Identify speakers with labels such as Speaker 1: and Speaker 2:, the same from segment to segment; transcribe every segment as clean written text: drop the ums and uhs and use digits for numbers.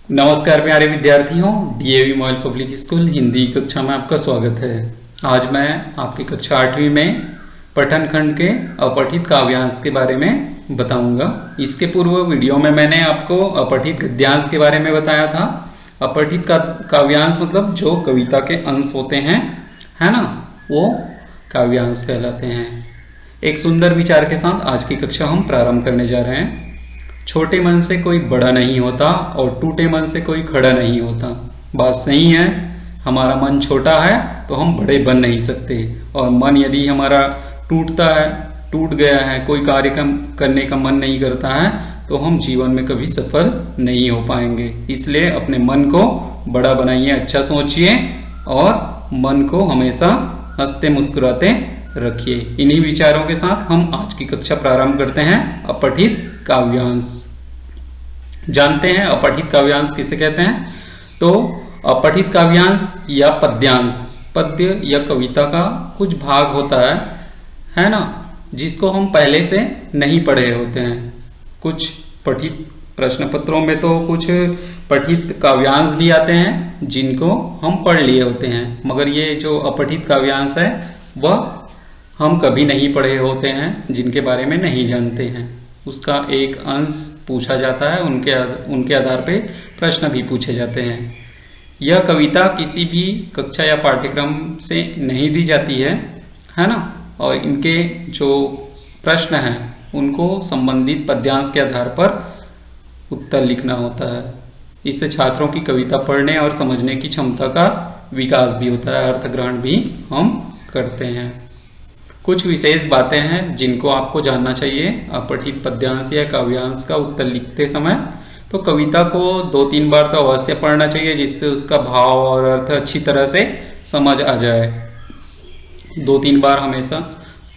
Speaker 1: नमस्कार प्यारे विद्यार्थियों, DAV model public school Hindi कक्षा में आपका स्वागत है। आज मैं आपकी कक्षा 8वीं में पठन खंड के अपठित काव्यांश के बारे में बताऊंगा। इसके पूर्व वीडियो में मैंने आपको अपठित गद्यांश के बारे में बताया था। अपठित काव्यांश मतलब जो कविता के अंश होते हैं, है ना, वो काव्यांश कहलाते हैं। एक सुंदर विचार के साथ आज की कक्षा हम प्रारंभ करने जा रहे हैं। छोटे मन से कोई बड़ा नहीं होता और टूटे मन से कोई खड़ा नहीं होता। बात सही है, हमारा मन छोटा है तो हम बड़े बन नहीं सकते, और मन यदि हमारा टूटता है, टूट गया है, कोई कार्य करने का मन नहीं करता है, तो हम जीवन में कभी सफल नहीं हो पाएंगे। इसलिए अपने मन को बड़ा बनाइए, अच्छा सोचिए और मन को हमेशा हंसते मुस्कुराते रखिए। इन्हीं विचारों के साथ हम आज की कक्षा प्रारंभ करते हैं। अपठित काव्यांश। जानते हैं अपठित काव्यांश किसे कहते हैं? तो अपठित काव्यांश या पद्यांश, पद्य या कविता का कुछ भाग होता है ना, जिसको हम पहले से नहीं पढ़े होते हैं। कुछ पठित प्रश्न पत्रों में तो कुछ पठित काव्यांश भी आते हैं जिनको हम पढ़ लिए होते हैं, मगर ये जो अपठित काव्यांश है वह हम कभी नहीं पढ़े होते हैं, जिनके बारे में नहीं जानते हैं। उसका एक अंश पूछा जाता है, उनके आधार पे प्रश्न भी पूछे जाते हैं। यह कविता किसी भी कक्षा या पाठ्यक्रम से नहीं दी जाती है ना, और इनके जो प्रश्न हैं उनको संबंधित पद्यांश के आधार पर उत्तर लिखना होता है। इससे छात्रों की कविता पढ़ने और समझने की क्षमता का विकास भी होता है, अर्थ ग्रहण भी हम करते हैं। कुछ विशेष बातें हैं जिनको आपको जानना चाहिए अपठित पद्यांश या काव्यांश का उत्तर लिखते समय। तो कविता को 2-3 बार तो अवश्य पढ़ना चाहिए, जिससे उसका भाव और अर्थ अच्छी तरह से समझ आ जाए। 2-3 बार हमेशा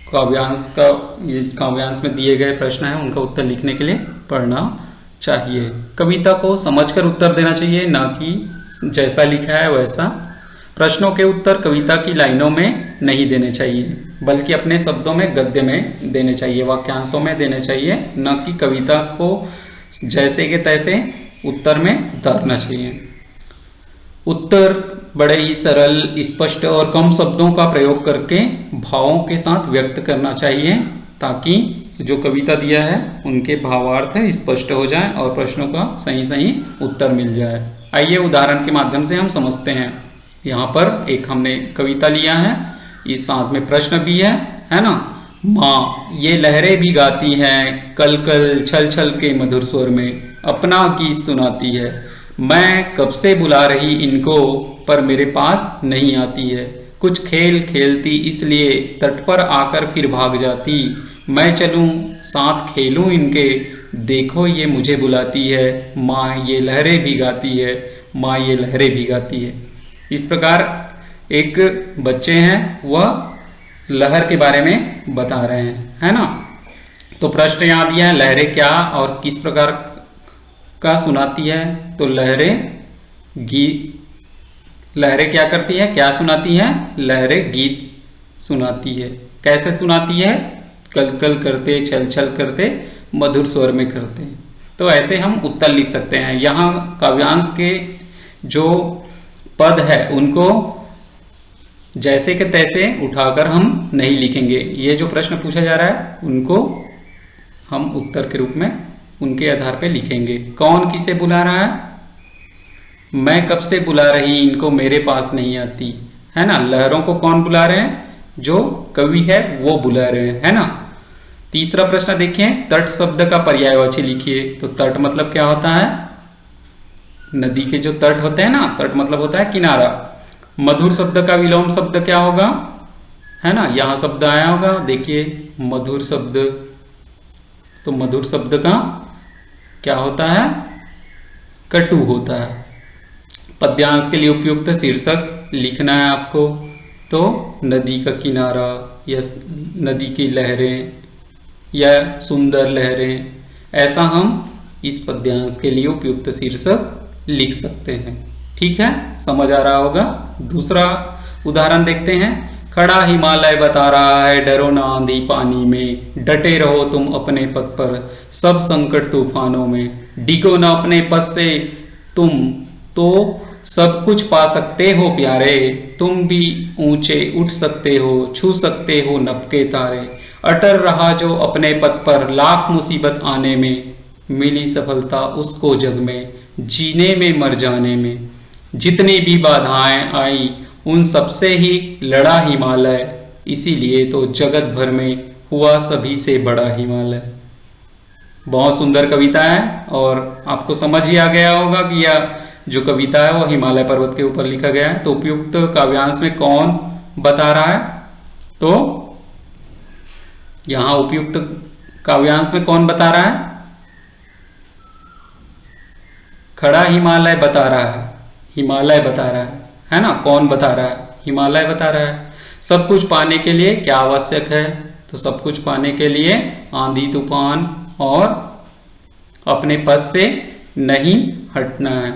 Speaker 1: काव्यांश में दिए गए प्रश्न हैं उनका उत्तर लिखने के लिए पढ़ना चाहिए। कविता को समझकर उत्तर देना चाहिए, ना कि जैसा लिखा है वैसा। प्रश्नों के उत्तर कविता की लाइनों में नहीं देने चाहिए, बल्कि अपने शब्दों में, गद्य में देने चाहिए, वाक्यांशों में देने चाहिए, न कि कविता को जैसे के तैसे उत्तर में उतारना चाहिए। उत्तर बड़े ही सरल, स्पष्ट और कम शब्दों का प्रयोग करके भावों के साथ व्यक्त करना चाहिए, ताकि जो कविता दिया है उनके भावार्थ स्पष्ट हो जाए और प्रश्नों का सही उत्तर मिल जाए। आइए उदाहरण के माध्यम से हम समझते हैं। यहाँ पर एक हमने कविता लिया है, इस साथ में प्रश्न भी है ना। माँ ये लहरें भी गाती हैं, कल कल छल छल के मधुर स्वर में अपना गीत सुनाती है। मैं कब से बुला रही इनको, पर मेरे पास नहीं आती है। कुछ खेल खेलती इसलिए तट पर आकर फिर भाग जाती। मैं चलूं साथ खेलूं इनके, देखो ये मुझे बुलाती है। माँ ये लहरें भी गाती है, माँ ये लहरें भी गाती है। इस प्रकार एक बच्चे हैं, वह लहर के बारे में बता रहे हैं, है ना। तो प्रश्न यहाँ दिया है, लहरें क्या और किस प्रकार का सुनाती है? तो लहरें क्या करती है, क्या सुनाती है? लहरें गीत सुनाती है। कैसे सुनाती है? कल कल करते, छल छल करते, मधुर स्वर में करते। तो ऐसे हम उत्तर लिख सकते हैं। यहाँ काव्यांश के जो पद है उनको जैसे के तैसे उठाकर हम नहीं लिखेंगे। ये जो प्रश्न पूछा जा रहा है उनको हम उत्तर के रूप में उनके आधार पे लिखेंगे। कौन किसे बुला रहा है? मैं कब से बुला रही इनको, मेरे पास नहीं आती, है ना। लहरों को कौन बुला रहे हैं? जो कवि है वो बुला रहे हैं, है ना। तीसरा प्रश्न देखें, तट शब्द का पर्यायवाची लिखिए। तो तट मतलब क्या होता है? नदी के जो तट होते हैं ना, तट मतलब होता है किनारा। मधुर शब्द का विलोम शब्द क्या होगा? है ना, यहां शब्द आया होगा, देखिए मधुर शब्द। तो मधुर शब्द का क्या होता है? कटु होता है। पद्यांश के लिए उपयुक्त शीर्षक लिखना है आपको। तो नदी का किनारा या नदी की लहरें या सुंदर लहरें, ऐसा हम इस पद्यांश के लिए उपयुक्त शीर्षक लिख सकते हैं। ठीक है, समझ आ रहा होगा। दूसरा उदाहरण देखते हैं। खड़ा हिमालय बता रहा है, डरो ना आंधी पानी में, डटे रहो तुम अपने पथ पर, सब संकट तूफानों में, डिगो ना अपने पथ से, तुम तो सब कुछ पा सकते हो प्यारे, तुम भी ऊंचे उठ सकते हो, छू सकते हो नभ के तारे। अटल रहा जो अपने पद पर, लाख मुसीबत आने में, मिली सफलता उसको जग में, जीने में मर जाने में। जितनी भी बाधाएं आई उन सबसे ही लड़ा हिमालय, इसीलिए तो जगत भर में हुआ सभी से बड़ा हिमालय। बहुत सुंदर कविता है और आपको समझ ही आ गया होगा कि यह जो कविता है वो हिमालय पर्वत के ऊपर लिखा गया है। तो उपयुक्त काव्यांश में कौन बता रहा है? तो यहां उपयुक्त काव्यांश में कौन बता रहा है? खड़ा हिमालय बता रहा है, हिमालय बता रहा है ना? कौन बता रहा है? हिमालय बता रहा है। सब कुछ पाने के लिए क्या आवश्यक है? तो सब कुछ पाने के लिए आंधी तूफान और अपने पद से नहीं हटना है,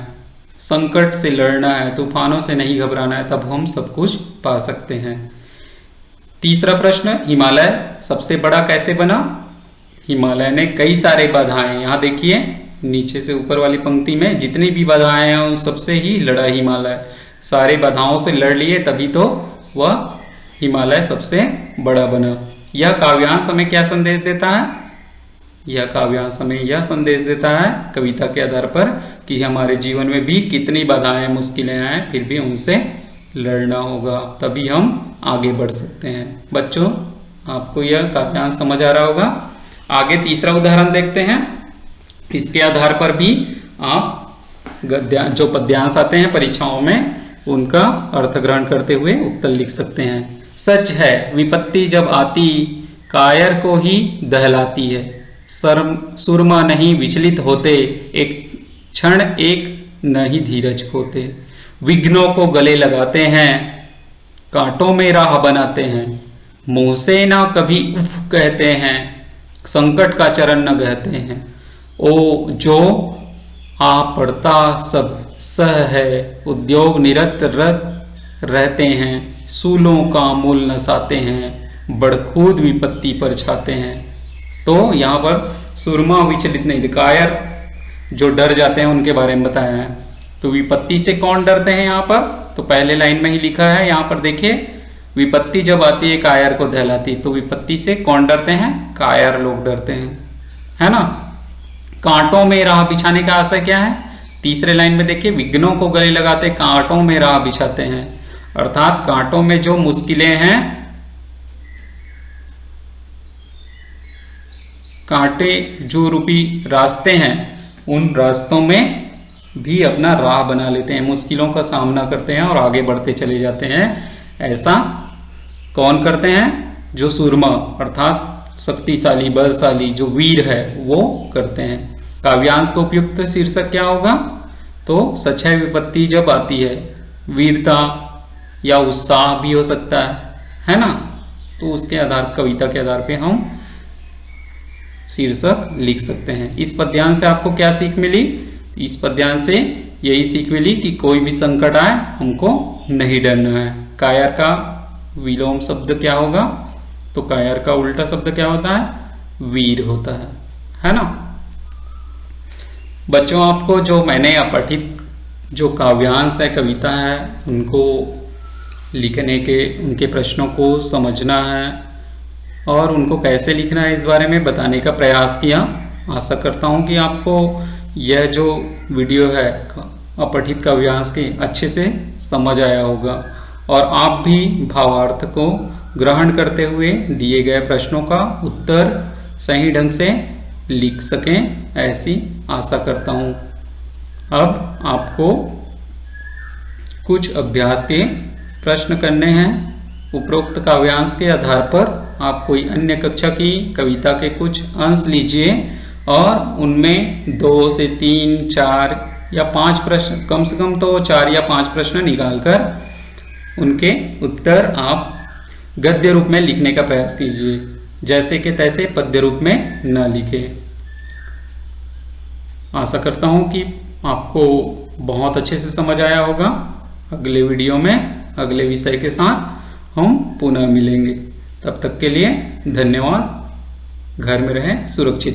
Speaker 1: संकट से लड़ना है, तूफानों से नहीं घबराना है, तब हम सब कुछ पा सकते हैं। तीसरा प्रश्न, हिमालय सबसे बड़ा कैसे बना? हिमालय ने कई सारे बाधाएं, यहां देखिए नीचे से ऊपर वाली पंक्ति में जितनी भी बाधाएं हैं उन सबसे ही लड़ा हिमालय। सारे बाधाओं से लड़ लिए तभी तो वह हिमालय सबसे बड़ा बना। यह काव्यांश हमें क्या संदेश देता है? यह काव्यांश हमें यह संदेश देता है कविता के आधार पर कि हमारे जीवन में भी कितनी बाधाएं मुश्किलें आए फिर भी उनसे लड़ना होगा, तभी हम आगे बढ़ सकते हैं। बच्चों, आपको यह काव्यांश समझ आ रहा होगा। आगे तीसरा उदाहरण देखते हैं। इसके आधार पर भी आप जो पद्यांश आते हैं परीक्षाओं में उनका अर्थ ग्रहण करते हुए उत्तर लिख सकते हैं। सच है विपत्ति जब आती, कायर को ही दहलाती है। सुरमा नहीं विचलित होते, एक क्षण एक नहीं धीरज खोते। विघ्नों को गले लगाते हैं, कांटों में राह बनाते हैं। मुंह से ना कभी उफ कहते हैं, संकट का चरण न गहते हैं। ओ जो आ पड़ता सब सह है, उद्योग निरत रहते हैं। सूलों का मूल नसाते हैं, बड़खूद विपत्ति पर छाते हैं। तो यहाँ पर सुरमा विचलित नहीं, कायर जो डर जाते हैं उनके बारे में बताया है। तो विपत्ति से कौन डरते हैं यहाँ पर? तो पहले लाइन में ही लिखा है, यहाँ पर देखिए विपत्ति जब आती है कायर को दहलाती। तो विपत्ति से कौन डरते हैं? कायर लोग डरते हैं, है ना। कांटों में राह बिछाने का आशय क्या है? तीसरे लाइन में देखिए, विघ्नों को गले लगाते कांटों में राह बिछाते हैं। अर्थात कांटों में जो मुश्किलें हैं, कांटे जो रूपी रास्ते हैं, उन रास्तों में भी अपना राह बना लेते हैं, मुश्किलों का सामना करते हैं और आगे बढ़ते चले जाते हैं। ऐसा कौन करते हैं? जो सूरमा अर्थात शक्तिशाली बलशाली जो वीर है वो करते हैं। काव्यांश का उपयुक्त शीर्षक क्या होगा? तो सच है विपत्ति जब आती है, वीरता या उत्साह भी हो सकता है ना। तो उसके आधार कविता के आधार पे हम शीर्षक लिख सकते हैं। इस पद्यांश से आपको क्या सीख मिली? इस पद्यांश से यही सीख मिली कि कोई भी संकट आए हमको नहीं डरना है। कायर का विलोम शब्द क्या होगा? तो कायर का उल्टा शब्द क्या होता है? वीर होता है ना। बच्चों, आपको जो मैंने अपठित जो काव्यांश है, कविता है, उनको लिखने के उनके प्रश्नों को समझना है और उनको कैसे लिखना है इस बारे में बताने का प्रयास किया। आशा करता हूँ कि आपको यह जो वीडियो है अपठित काव्यांश के अच्छे से समझ आया होगा और आप भी भावार्थ को ग्रहण करते हुए दिए गए प्रश्नों का उत्तर सही ढंग से लिख सकें, ऐसी आशा करता हूँ। अब आपको कुछ अभ्यास के प्रश्न करने हैं। उपरोक्त काव्यांश के आधार पर आप कोई अन्य कक्षा की कविता के कुछ अंश लीजिए और उनमें 2 से 3, 4 या 5 प्रश्न, कम से कम तो 4 या 5 प्रश्न निकालकर उनके उत्तर आप गद्य रूप में लिखने का प्रयास कीजिए, जैसे कि तैसे पद्य रूप में न लिखें। आशा करता हूं कि आपको बहुत अच्छे से समझ आया होगा। अगले वीडियो में अगले विषय के साथ हम पुनः मिलेंगे। तब तक के लिए धन्यवाद। घर में रहें सुरक्षित।